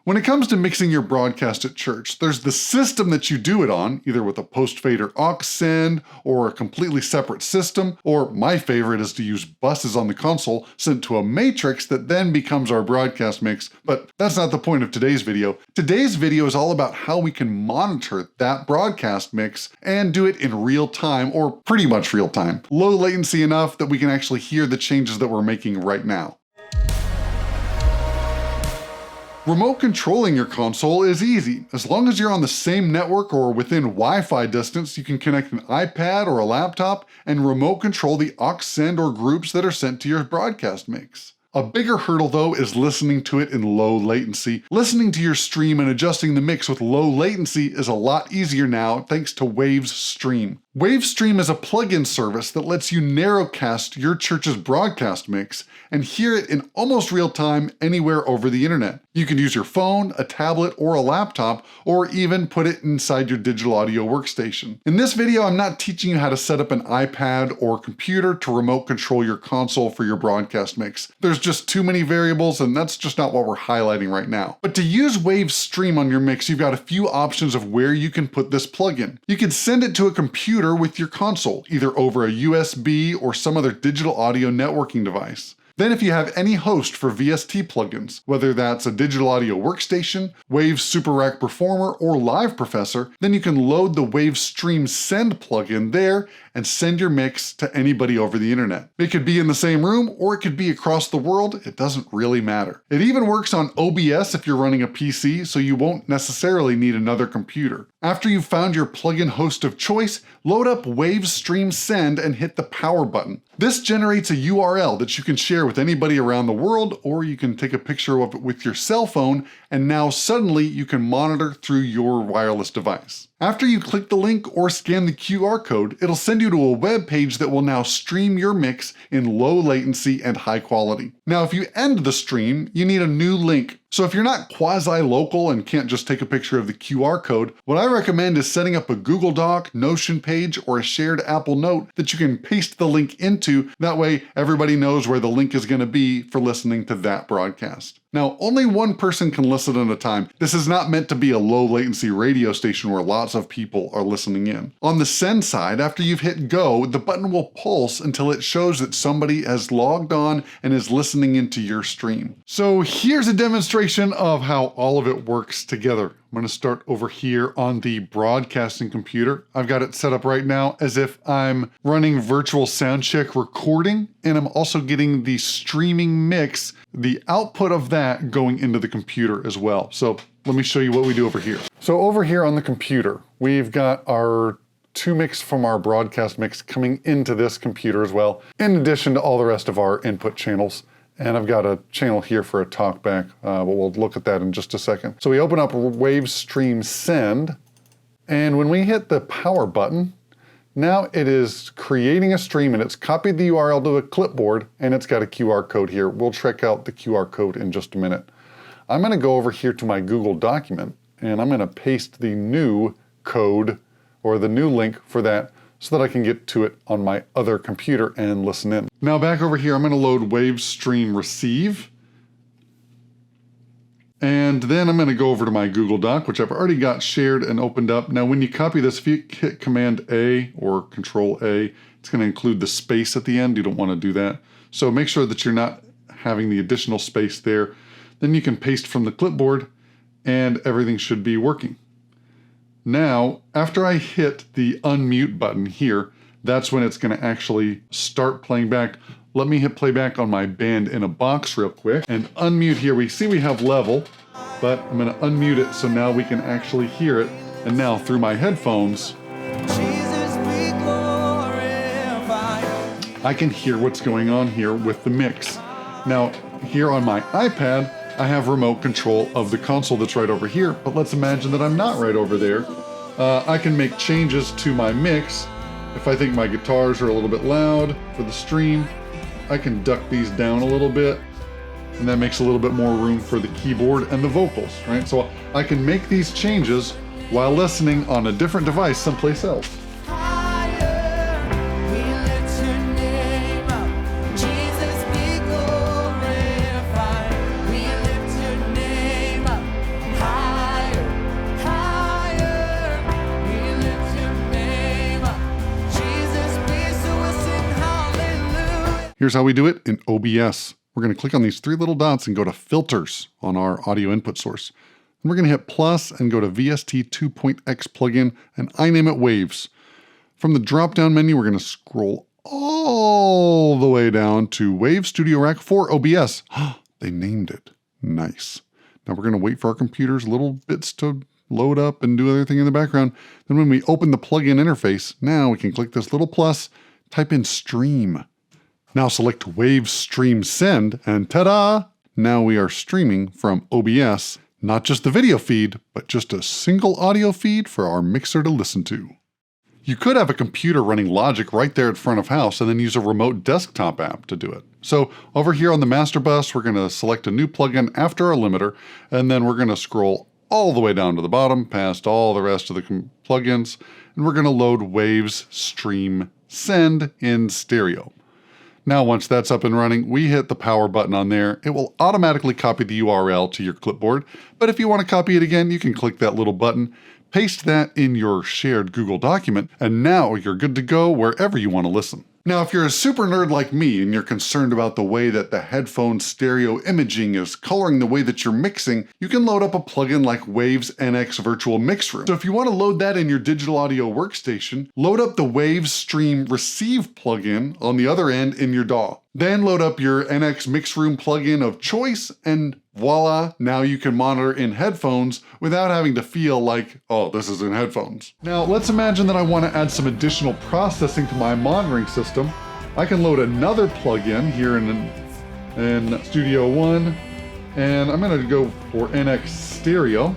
When it comes to mixing your broadcast at church, there's the system that you do it on, either with a post-fader aux send or a completely separate system, or my favorite is to use buses on the console sent to a matrix that then becomes our broadcast mix, but that's not the point of today's video. Today's video is all about how we can monitor that broadcast mix and do it in real time, or pretty much real time. Low latency enough that we can actually hear the changes that we're making right now. Remote controlling your console is easy. As long as you're on the same network or within Wi-Fi distance, you can connect an iPad or a laptop and remote control the aux send or groups that are sent to your broadcast mix. A bigger hurdle though is listening to it in low latency. Listening to your stream and adjusting the mix with low latency is a lot easier now thanks to Waves Stream. Waves Stream is a plugin service that lets you narrowcast your church's broadcast mix and hear it in almost real time anywhere over the internet. You can use your phone, a tablet, or a laptop, or even put it inside your digital audio workstation. In this video, I'm not teaching you how to set up an iPad or computer to remote control your console for your broadcast mix. There's just too many variables, and that's just not what we're highlighting right now. But to use Waves Stream on your mix, you've got a few options of where you can put this plugin. You can send it to a computer with your console, either over a USB or some other digital audio networking device. Then if you have any host for VST plugins, whether that's a digital audio workstation, Waves Super Rack Performer, or Live Professor, then you can load the Waves Stream Send plugin there and send your mix to anybody over the internet. It could be in the same room or it could be across the world, it doesn't really matter. It even works on OBS if you're running a PC, so you won't necessarily need another computer. After you've found your plugin host of choice, load up Waves Stream Send and hit the power button. This generates a URL that you can share with anybody around the world, or you can take a picture of it with your cell phone, and now suddenly you can monitor through your wireless device. After you click the link or scan the QR code, it'll send you to a web page that will now stream your mix in low latency and high quality. Now, if you end the stream, you need a new link. So if you're not quasi-local and can't just take a picture of the QR code, what I recommend is setting up a Google Doc, Notion page, or a shared Apple Note that you can paste the link into. That way, everybody knows where the link is going to be for listening to that broadcast. Now, only one person can listen at a time. This is not meant to be a low latency radio station where lots of people are listening in. On the send side, after you've hit go, the button will pulse until it shows that somebody has logged on and is listening into your stream. So here's a demonstration of how all of it works together. I'm going to start over here on the broadcasting computer. I've got it set up right now as if I'm running virtual soundcheck recording, and I'm also getting the streaming mix, the output of that going into the computer as well. So let me show you what we do over here. So over here on the computer, we've got our two mix from our broadcast mix coming into this computer as well, in addition to all the rest of our input channels. And I've got a channel here for a talkback, but we'll look at that in just a second. So we open up Waves Stream Send, and when we hit the power button, now it is creating a stream and it's copied the URL to a clipboard and it's got a QR code here. We'll check out the QR code in just a minute. I'm gonna go over here to my Google document and I'm gonna paste the new code or the new link for that so that I can get to it on my other computer and listen in. Now back over here, I'm gonna load Waves Stream Receive. And then I'm gonna go over to my Google Doc, which I've already got shared and opened up. Now when you copy this, if you hit Command A or Control A, it's gonna include the space at the end. You don't wanna do that. So make sure that you're not having the additional space there. Then you can paste from the clipboard and everything should be working. Now, after I hit the unmute button here, that's when it's gonna actually start playing back. Let me hit playback on my band in a box real quick and unmute here. We see we have level, but I'm gonna unmute it so now we can actually hear it. And now through my headphones, I can hear what's going on here with the mix. Now, here on my iPad, I have remote control of the console that's right over here, but let's imagine that I'm not right over there. I can make changes to my mix. If I think my guitars are a little bit loud for the stream, I can duck these down a little bit, and that makes a little bit more room for the keyboard and the vocals, right? So I can make these changes while listening on a different device someplace else. Here's how we do it in OBS. We're going to click on these three little dots and go to Filters on our audio input source. And we're going to hit plus and go to VST 2.x plugin, and I name it Waves. From the drop-down menu, we're going to scroll all the way down to Wave Studio Rack for OBS. They named it. Nice. Now we're going to wait for our computer's little bits to load up and do everything in the background. Then when we open the plugin interface, now we can click this little plus, type in Stream. Now select Wave Stream Send, and ta-da! Now we are streaming from OBS, not just the video feed, but just a single audio feed for our mixer to listen to. You could have a computer running Logic right there at front of house and then use a remote desktop app to do it. So over here on the master bus, we're going to select a new plugin after our limiter, and then we're going to scroll all the way down to the bottom, past all the rest of the plugins, and we're going to load Waves Stream Send in stereo. Now once that's up and running, we hit the power button on there. It will automatically copy the URL to your clipboard, but if you want to copy it again, you can click that little button, paste that in your shared Google document, and now you're good to go wherever you want to listen. Now, if you're a super nerd like me and you're concerned about the way that the headphone stereo imaging is coloring the way that you're mixing, you can load up a plugin like Waves NX Virtual Mix Room. So if you want to load that in your digital audio workstation, load up the Waves Stream Receive plugin on the other end in your DAW. Then load up your NX Mix Room plugin of choice, and voila, now you can monitor in headphones without having to feel like, oh, this is in headphones. Now, let's imagine that I want to add some additional processing to my monitoring system. I can load another plugin here in Studio One, and I'm going to go for NX Stereo.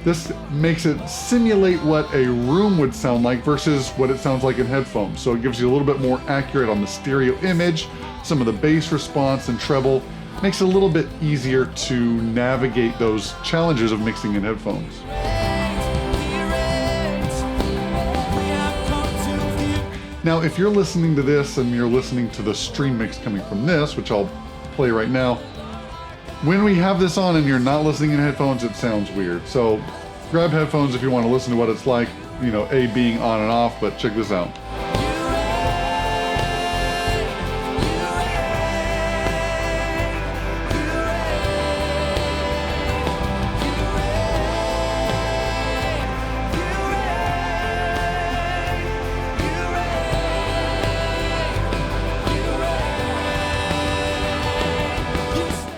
This makes it simulate what a room would sound like versus what it sounds like in headphones. So it gives you a little bit more accurate on the stereo image, some of the bass response and treble. Makes it a little bit easier to navigate those challenges of mixing in headphones. Now, if you're listening to this and you're listening to the stream mix coming from this, which I'll play right now, when we have this on and you're not listening in headphones, it sounds weird. So grab headphones if you want to listen to what it's like, A being on and off, but check this out.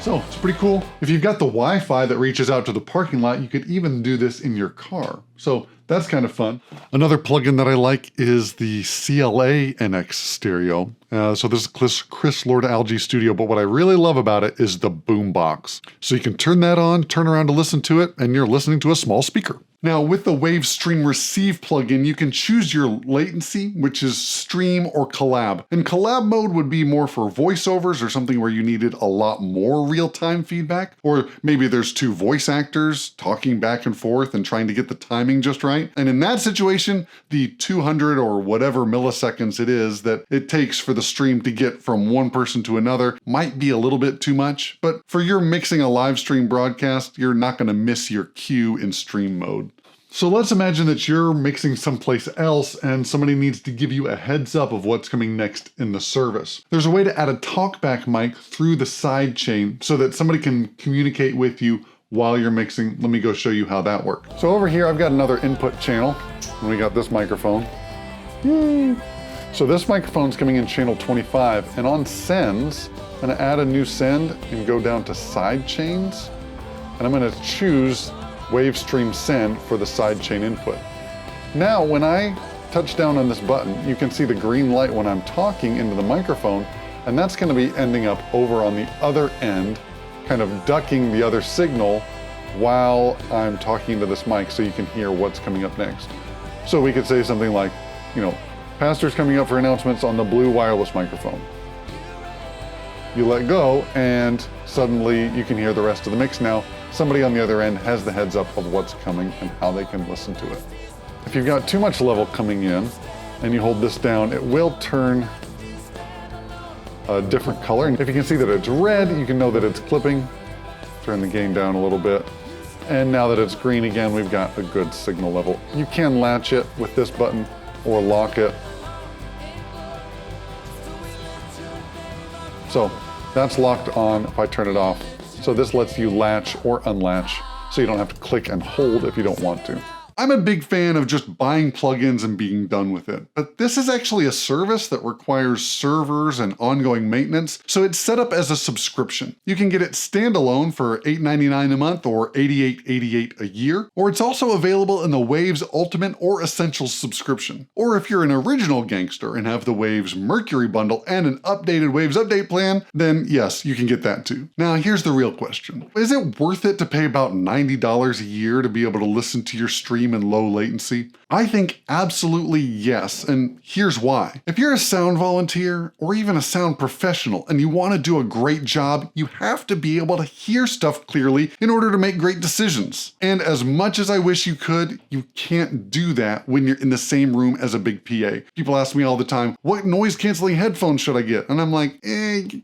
So it's pretty cool. If you've got the Wi-Fi that reaches out to the parking lot, you could even do this in your car. So that's kind of fun. Another plugin that I like is the CLA NX Stereo. So this is Chris Lord Algae Studio, but what I really love about it is the boombox. So you can turn that on, turn around to listen to it, and you're listening to a small speaker. Now with the Wave Stream Receive plugin, you can choose your latency, which is stream or collab. And collab mode would be more for voiceovers or something where you needed a lot more real-time feedback, or maybe there's two voice actors talking back and forth and trying to get the timing just right. And in that situation, the 200 or whatever milliseconds it is that it takes for the stream to get from one person to another might be a little bit too much, but for your mixing a live stream broadcast, you're not going to miss your cue in stream mode. So let's imagine that you're mixing someplace else and somebody needs to give you a heads up of what's coming next in the service. There's a way to add a talkback mic through the side chain so that somebody can communicate with you while you're mixing. Let me go show you how that works. So over here, I've got another input channel, and we got this microphone. Yay. So this microphone's coming in channel 25, and on sends, I'm gonna add a new send and go down to side chains, and I'm gonna choose Wave Stream Send for the sidechain input. Now, when I touch down on this button, you can see the green light when I'm talking into the microphone, and that's going to be ending up over on the other end, kind of ducking the other signal while I'm talking to this mic so you can hear what's coming up next. So we could say something like, pastor's coming up for announcements on the blue wireless microphone. You let go, and suddenly you can hear the rest of the mix now. Somebody on the other end has the heads up of what's coming and how they can listen to it. If you've got too much level coming in and you hold this down, it will turn a different color. And if you can see that it's red, you can know that it's clipping. Turn the gain down a little bit. And now that it's green again, we've got a good signal level. You can latch it with this button or lock it. So that's locked on if I turn it off. So this lets you latch or unlatch, so you don't have to click and hold if you don't want to. I'm a big fan of just buying plugins and being done with it, but this is actually a service that requires servers and ongoing maintenance, so it's set up as a subscription. You can get it standalone for $8.99 a month or $88.88 a year, or it's also available in the Waves Ultimate or Essentials subscription. Or if you're an original gangster and have the Waves Mercury bundle and an updated Waves update plan, then yes, you can get that too. Now here's the real question. Is it worth it to pay about $90 a year to be able to listen to your stream in low latency? I think absolutely yes, and here's why. If you're a sound volunteer or even a sound professional and you want to do a great job, you have to be able to hear stuff clearly in order to make great decisions. And as much as I wish you could, you can't do that when you're in the same room as a big PA. People ask me all the time, what noise canceling headphones should I get? And I'm like,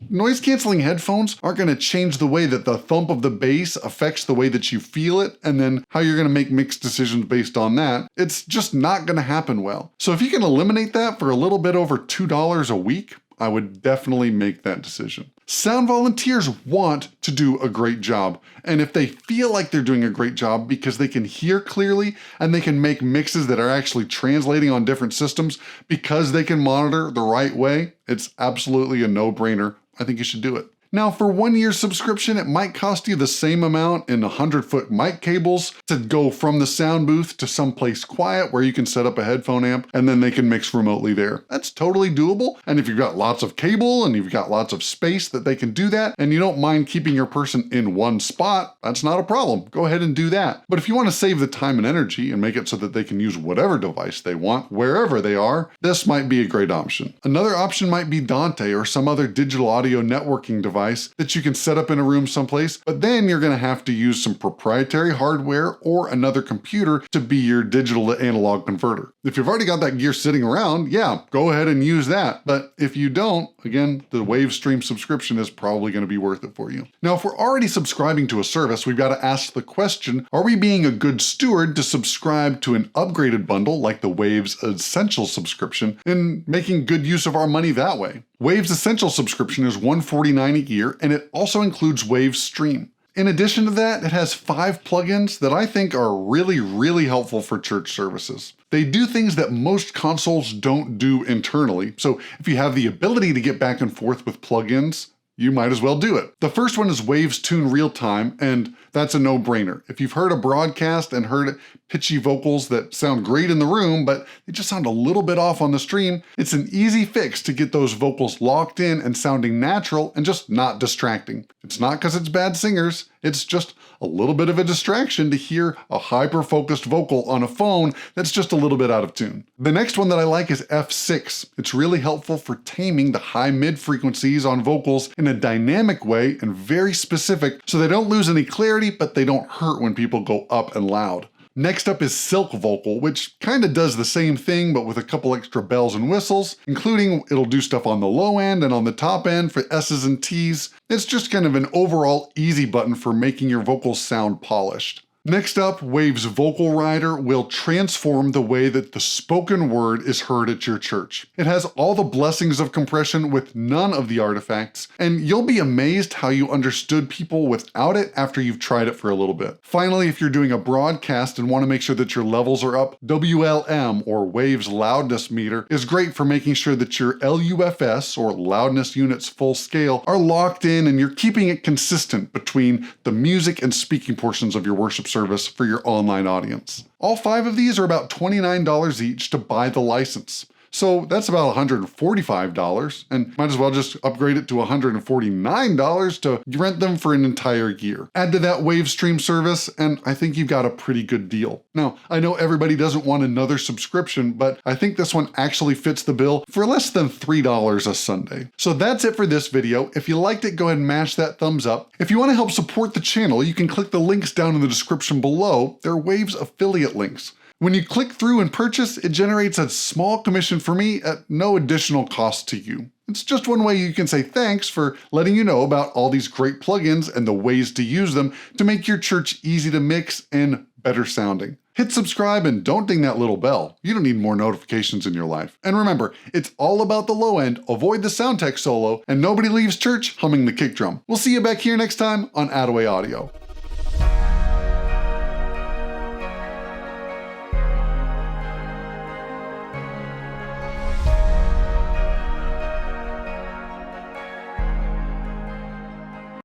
noise canceling headphones aren't going to change the way that the thump of the bass affects the way that you feel it, and then how you're going to make mixed decisions based on that. It's just not going to happen well. So if you can eliminate that for a little bit over $2 a week, I would definitely make that decision. Sound volunteers want to do a great job, and if they feel like they're doing a great job because they can hear clearly and they can make mixes that are actually translating on different systems because they can monitor the right way, it's absolutely a no-brainer. I think you should do it. Now, for 1 year subscription, it might cost you the same amount in 100-foot mic cables to go from the sound booth to someplace quiet where you can set up a headphone amp and then they can mix remotely there. That's totally doable. And if you've got lots of cable and you've got lots of space that they can do that, and you don't mind keeping your person in one spot, that's not a problem. Go ahead and do that. But if you want to save the time and energy and make it so that they can use whatever device they want, wherever they are, this might be a great option. Another option might be Dante or some other digital audio networking device that you can set up in a room someplace, but then you're going to have to use some proprietary hardware or another computer to be your digital to analog converter. If you've already got that gear sitting around, yeah, go ahead and use that. But if you don't, again, the Wavestream subscription is probably going to be worth it for you. Now, if we're already subscribing to a service, we've got to ask the question, are we being a good steward to subscribe to an upgraded bundle like the Waves Essentials subscription and making good use of our money that way? Waves Essential subscription is $149 a year, and it also includes Waves Stream. In addition to that, it has 5 plugins that I think are really helpful for church services. They do things that most consoles don't do internally, so if you have the ability to get back and forth with plugins, you might as well do it. The first one is Waves Tune Real Time, and that's a no-brainer. If you've heard a broadcast and heard pitchy vocals that sound great in the room, but they just sound a little bit off on the stream, it's an easy fix to get those vocals locked in and sounding natural and just not distracting. It's not because it's bad singers, it's just a little bit of a distraction to hear a hyper-focused vocal on a phone that's just a little bit out of tune. The next one that I like is F6. It's really helpful for taming the high-mid frequencies on vocals in a dynamic way and very specific so they don't lose any clarity, but they don't hurt when people go up and loud. Next up is Silk Vocal, which kind of does the same thing but with a couple extra bells and whistles, including it'll do stuff on the low end and on the top end for S's and T's. It's just kind of an overall easy button for making your vocals sound polished. Next up, Waves Vocal Rider will transform the way that the spoken word is heard at your church. It has all the blessings of compression with none of the artifacts, and you'll be amazed how you understood people without it after you've tried it for a little bit. Finally, if you're doing a broadcast and want to make sure that your levels are up, WLM, or Waves Loudness Meter, is great for making sure that your LUFS, or loudness units full scale, are locked in and you're keeping it consistent between the music and speaking portions of your worship service for your online audience. All 5 of these are about $29 each to buy the license. So that's about $145, and might as well just upgrade it to $149 to rent them for an entire year. Add to that Wavestream service, and I think you've got a pretty good deal. Now, I know everybody doesn't want another subscription, but I think this one actually fits the bill for less than $3 a Sunday. So that's it for this video. If you liked it, go ahead and mash that thumbs up. If you want to help support the channel, you can click the links down in the description below. They're Waves affiliate links. When you click through and purchase, it generates a small commission for me at no additional cost to you. It's just one way you can say thanks for letting you know about all these great plugins and the ways to use them to make your church easy to mix and better sounding. Hit subscribe and don't ding that little bell. You don't need more notifications in your life. And remember, it's all about the low end, avoid the sound tech solo, and nobody leaves church humming the kick drum. We'll see you back here next time on Attaway Audio.